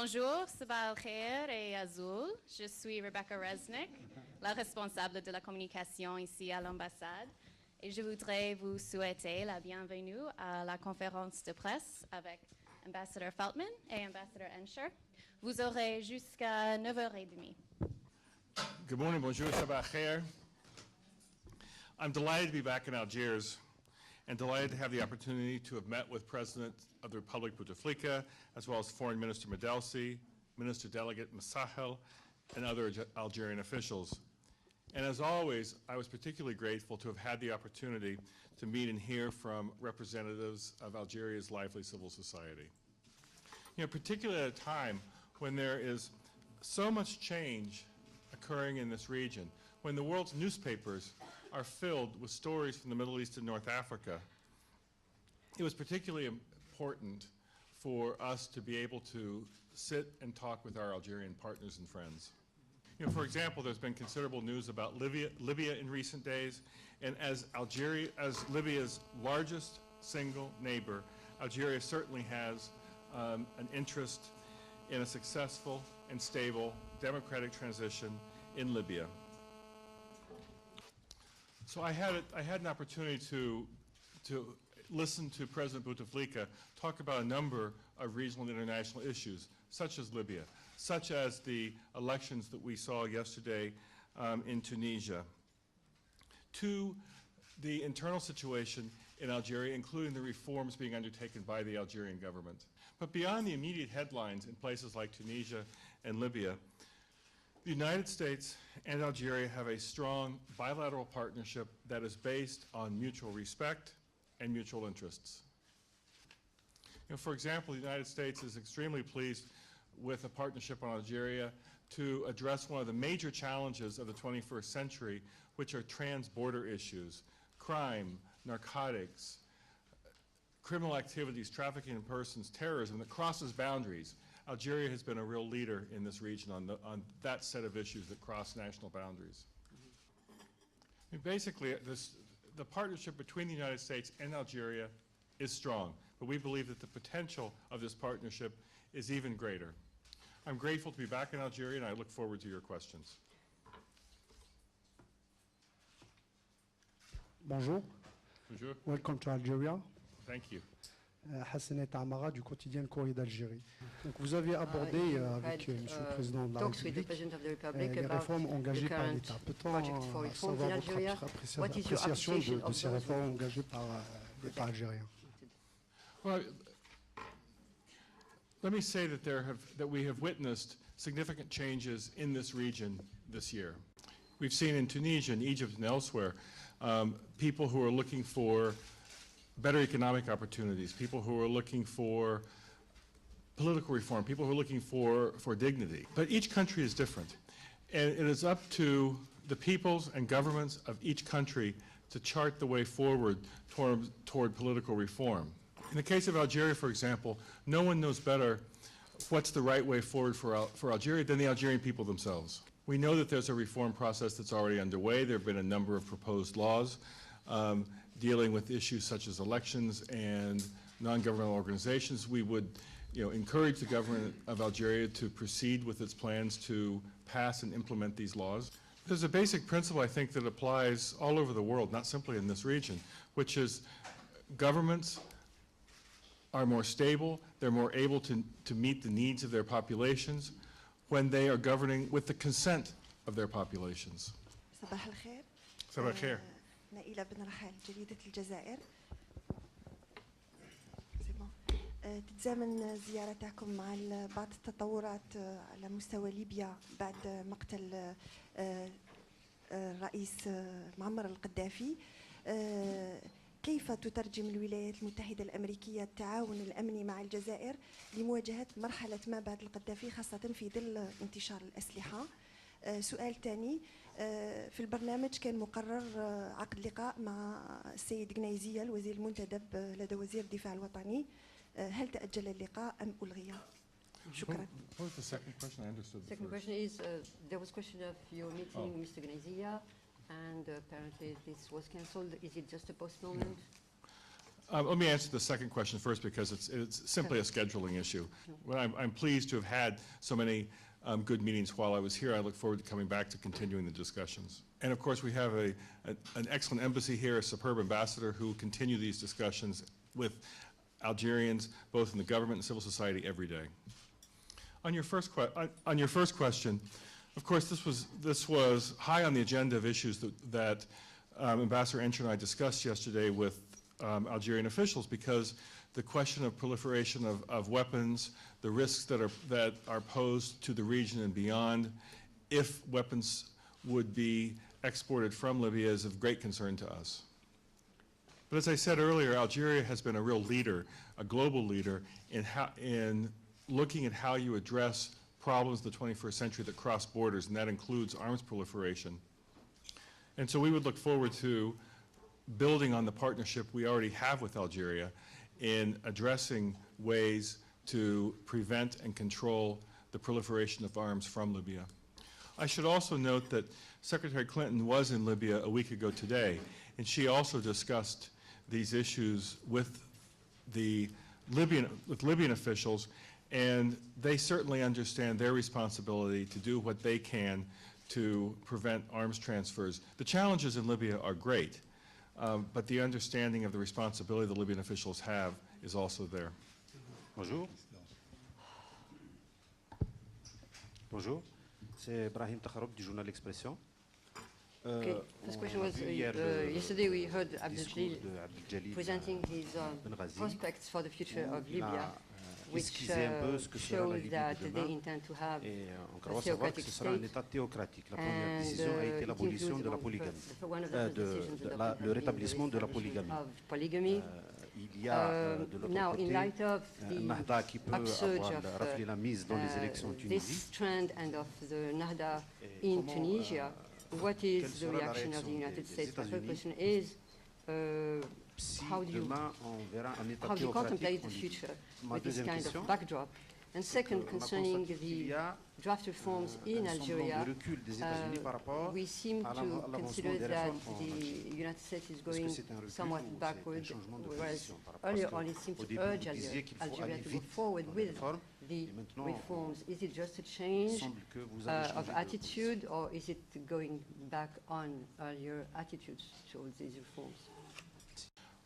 Bonjour, Sabah al-Khair et Azul. Je suis Rebecca Resnick, la responsable de la communication ici à l'ambassade. Et je voudrais vous souhaiter la bienvenue à la conférence de presse avec ambassadeur Feltman et ambassadeur Ensher. Vous aurez jusqu'à 9h30. Good morning, bonjour, Sabah al-Khair. I'm delighted to be back in Algiers and delighted to have the opportunity to have met with President of the Republic Bouteflika, as well as Foreign Minister Medelsi, Minister Delegate Masahel, and other Algerian officials. And as always, I was particularly grateful to have had the opportunity to meet and hear from representatives of Algeria's lively civil society. You know, particularly at a time when there is so much change occurring in this region, when the world's newspapers are filled with stories from the Middle East and North Africa, it was particularly important for us to be able to sit and talk with our Algerian partners and friends. You know, for example, there's been considerable news about Libya in recent days, and as Libya's largest single neighbor, Algeria certainly has an interest in a successful and stable democratic transition in Libya. So I had an opportunity to listen to President Bouteflika talk about a number of regional and international issues, such as Libya, such as the elections that we saw yesterday in Tunisia, to the internal situation in Algeria, including the reforms being undertaken by the Algerian government. But beyond the immediate headlines in places like Tunisia and Libya, the United States and Algeria have a strong bilateral partnership that is based on mutual respect and mutual interests. You know, for example, the United States is extremely pleased with a partnership on Algeria to address one of the major challenges of the 21st century, which are trans-border issues, crime, narcotics, criminal activities, trafficking in persons, terrorism that crosses boundaries. Algeria has been a real leader in this region on that set of issues that cross national boundaries. I mean, basically, the partnership between the United States and Algeria is strong, but we believe that the potential of this partnership is even greater. I'm grateful to be back in Algeria, and I look forward to your questions. Bonjour. Bonjour. Welcome to Algeria. Thank you. Hassanet Amara du quotidien Le Courrier d'Algérie. Donc vous avez abordé avec Monsieur le Président de la République les réformes engagées par l'État. Peut-on savoir votre appréciation de ces réformes engagées par l'État algérien? Well, let me say that we have witnessed significant changes in this region this year. We've seen in Tunisia, in Egypt, and elsewhere, people who are looking for better economic opportunities, people who are looking for political reform, people who are looking for dignity. But each country is different. And it is up to the peoples and governments of each country to chart the way forward toward political reform. In the case of Algeria, for example, no one knows better what's the right way forward for Algeria than the Algerian people themselves. We know that there's a reform process that's already underway. There have been a number of proposed laws dealing with issues such as elections and non-governmental organizations. We would encourage the government of Algeria to proceed with its plans to pass and implement these laws. There's a basic principle, I think, that applies all over the world, not simply in this region, which is governments are more stable, they're more able to meet the needs of their populations when they are governing with the consent of their populations. صباح الخير. صباح الخير. نائلة بن رحال جريدة الجزائر. تتزامن زيارتكم مع بعض التطورات على مستوى ليبيا بعد مقتل الرئيس معمر القذافي. كيف تترجم الولايات المتحدة الأمريكية التعاون الأمني مع الجزائر لمواجهة مرحلة ما بعد القذافي خاصة في ظل انتشار الأسلحة؟ سؤال ثاني، في البرنامج كان مقرر عقد لقاء مع السيد جنيزية الوزير المنتدب لدى وزير الدفاع الوطني، هل تأجل اللقاء أم ألغي؟ شكرا. What was the second question? I understood the second question is, there was a question of your meeting Mr. Gnezia, and apparently this was cancelled. Is it just a postponement? Let me answer the second question first because it's simply a scheduling issue. Well, I'm pleased to have had so many good meetings while I was here. I look forward to coming back to continuing the discussions. And of course, we have an excellent embassy here, a superb ambassador who continue these discussions with Algerians, both in the government and civil society, every day. On your first question, of course, this was high on the agenda of issues that Ambassador Encher and I discussed yesterday with Algerian officials, because the question of proliferation of weapons, the risks that are posed to the region and beyond, if weapons would be exported from Libya, is of great concern to us. But as I said earlier, Algeria has been a real leader, a global leader, in looking at how you address problems of the 21st century that cross borders, and that includes arms proliferation. And so we would look forward to building on the partnership we already have with Algeria in addressing ways to prevent and control the proliferation of arms from Libya. I should also note that Secretary Clinton was in Libya a week ago today, and she also discussed these issues with Libyan officials, and they certainly understand their responsibility to do what they can to prevent arms transfers. The challenges in Libya are great, but the understanding of the responsibility the Libyan officials have is also there. Bonjour. Bonjour. C'est Ibrahim Takharoub du journal L'Expression. Okay, this question was, yesterday we heard Abdel presenting his prospects for the future of Libya, which shows that they intend to have a theocratic state, and it includes one of the decisions le rétablissement de la polygamie. Polygamy. Now, in light of the upsurge of this trend and of the Nahda in Tunisia, what is the reaction of the United States? The third question is, how do you contemplate the future with this kind of backdrop? And second, concerning the draft reforms in Algeria, we seem to consider that the United States is going somewhat backward, whereas earlier on it seemed to urge Algeria to go forward with the reforms. Is it just a change of attitude, or is it going back on earlier attitudes towards these reforms?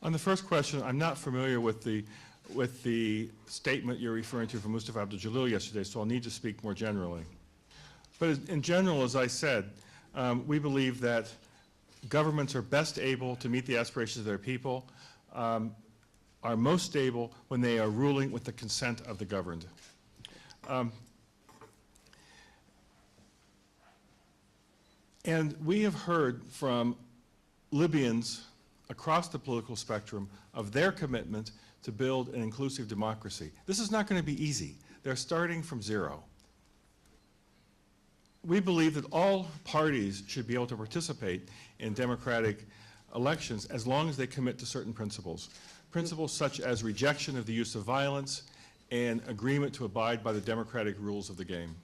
On the first question, I'm not familiar with the statement you're referring to from Mustafa Abdel Jalil yesterday, so I'll need to speak more generally. But in general, as I said, we believe that governments are best able to meet the aspirations of their people, are most stable when they are ruling with the consent of the governed. And we have heard from Libyans across the political spectrum of their commitment to build an inclusive democracy. This is not going to be easy. They're starting from zero. We believe that all parties should be able to participate in democratic elections as long as they commit to certain principles. Principles such as rejection of the use of violence and agreement to abide by the democratic rules of the game.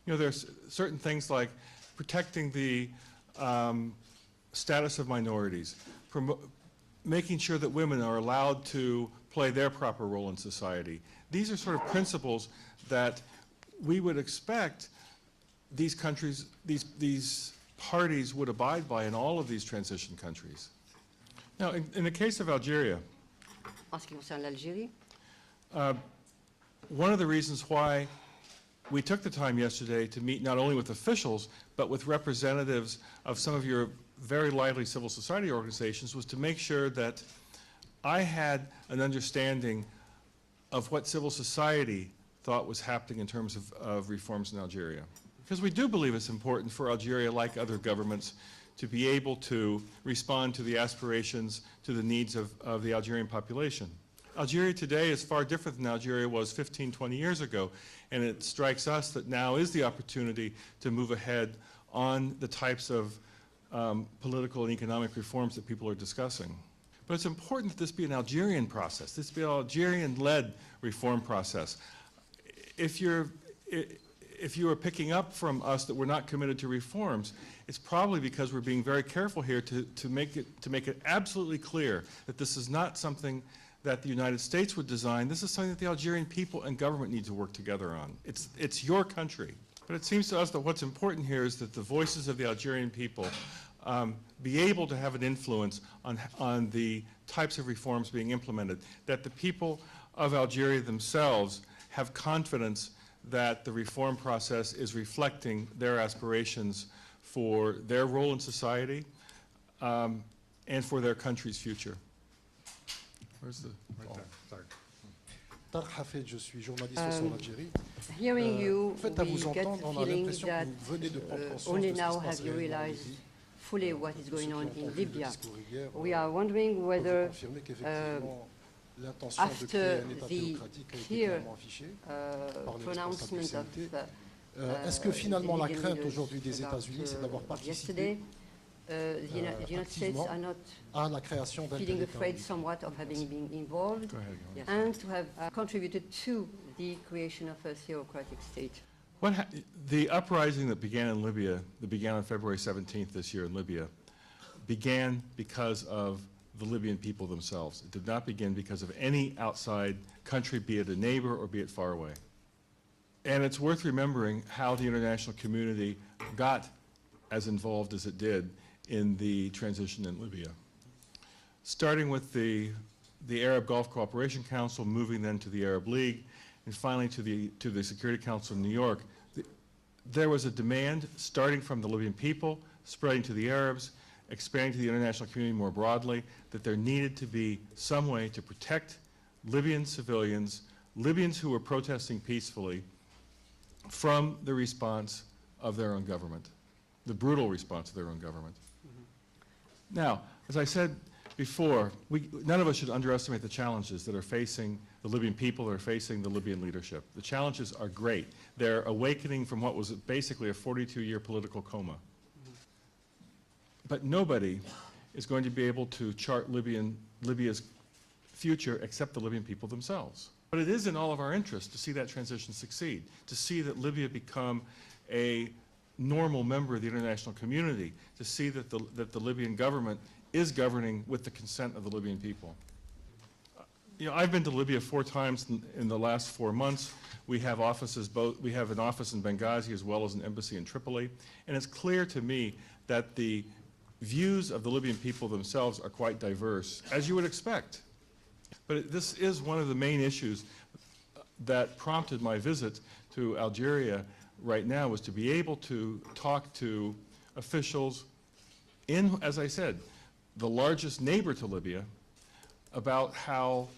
You know, there's certain things like protecting the status of minorities, making sure that women are allowed to play their proper role in society. These are sort of principles that we would expect these countries, these parties would abide by in all of these transition countries. Now, in the case of Algeria, one of the reasons why we took the time yesterday to meet not only with officials, but with representatives of some of your very lively civil society organizations was to make sure that I had an understanding of what civil society thought was happening in terms of reforms in Algeria. Because we do believe it's important for Algeria, like other governments, to be able to respond to the aspirations, to the needs of the Algerian population. Algeria today is far different than Algeria was 15, 20 years ago, and it strikes us that now is the opportunity to move ahead on the types of political and economic reforms that people are discussing. But it's important that this be an Algerian process, this be an Algerian-led reform process. If if you are picking up from us that we're not committed to reforms, it's probably because we're being very careful here to make it absolutely clear that this is not something that the United States would design. This is something that the Algerian people and government need to work together on. It's your country. But it seems to us that what's important here is that the voices of the Algerian people be able to have an influence on the types of reforms being implemented, that the people of Algeria themselves have confidence that the reform process is reflecting their aspirations for their role in society and for their country's future. Where's the, right there, sorry. Tarek Hafed, je suis journaliste au sein d'Algérie. Hearing you, En fait, à we vous get entendre, the on a feeling l'impression that que vous venez de prendre conscience de only ce qui now se passe have you réellement en realized Libye. fully what is going on in Libya. We are are wondering whether l'intention de créer un État the théocratique a été clear clairement affichée par les pronouncement responsables du of CNT. Est-ce que finalement la crainte aujourd'hui des États-Unis, c'est d'avoir participé United States are not à la création d'un tel feeling État? afraid somewhat of having been involved Go ahead, Yoel. and to have contributed to the creation of a theocratic state? The uprising that began in Libya, that began on February 17th this year in Libya, began because of the Libyan people themselves. It did not begin because of any outside country, be it a neighbor or be it far away. And it's worth remembering how the international community got as involved as it did in the transition in Libya. Starting with the Arab Gulf Cooperation Council, moving then to the Arab League, and finally to the Security Council in New York, there was a demand starting from the Libyan people, spreading to the Arabs, expanding to the international community more broadly, that there needed to be some way to protect Libyan civilians, Libyans who were protesting peacefully, from the response of their own government, the brutal response of their own government. Now, as I said before, none of us should underestimate the challenges that are facing the Libyan people, that are facing the Libyan leadership. The challenges are great. They're awakening from what was basically a 42-year political coma. But nobody is going to be able to chart Libya's future except the Libyan people themselves. But it is in all of our interests to see that transition succeed, to see that Libya become a normal member of the international community, to see that the Libyan government is governing with the consent of the Libyan people. You know, I've been to Libya 4 times in the last 4 months. We have offices we have an office in Benghazi as well as an embassy in Tripoli, and it's clear to me that the views of the Libyan people themselves are quite diverse, as you would expect. But this is one of the main issues that prompted my visit to Algeria right now, was to be able to talk to officials in, as I said, the largest neighbor to Libya, about how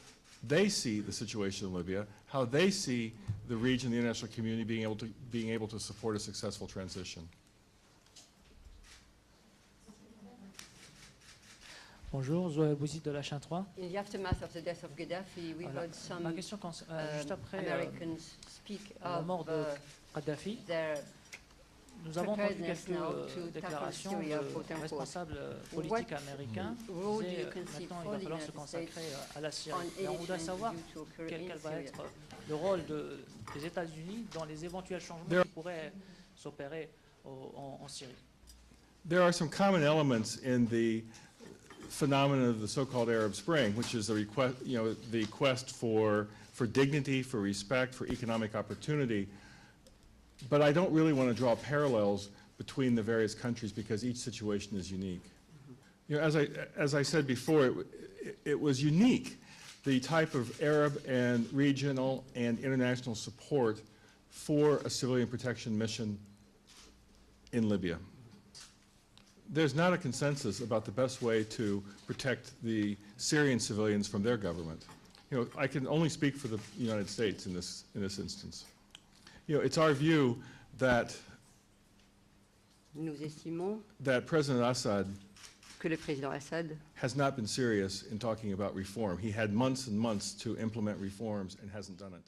they see the situation in Libya, how they see the region, the international community being able to support a successful transition. Bonjour, Zoé Bouzi de la chaîne 3. In the aftermath of the death of Gaddafi, we heard some Ma question juste après Americans speak la of mort de Kadhafi, their nous avons entendu preparedness quelques now to déclarations tackle Syria, de quote unquote. responsables politiques What américains qui role do you disaient conceive maintenant il for va the falloir se United consacrer States à la Syrie. on Et on voudrait anything savoir due to occur quel in va Syria? être le rôle des États-Unis dans les éventuels changements qui pourraient s'opérer en Syrie. There are some common elements in the phenomenon of the so-called Arab Spring, which is the quest for dignity, for respect, for economic opportunity. But I don't really want to draw parallels between the various countries because each situation is unique. You know, as I said before, it was unique, the type of Arab and regional and international support for a civilian protection mission in Libya. There's not a consensus about the best way to protect the Syrian civilians from their government. You know, I can only speak for the United States in this instance. You know, it's our view that Nous estimons President Assad que le président Assad has not been serious in talking about reform. He had months and months to implement reforms and hasn't done it.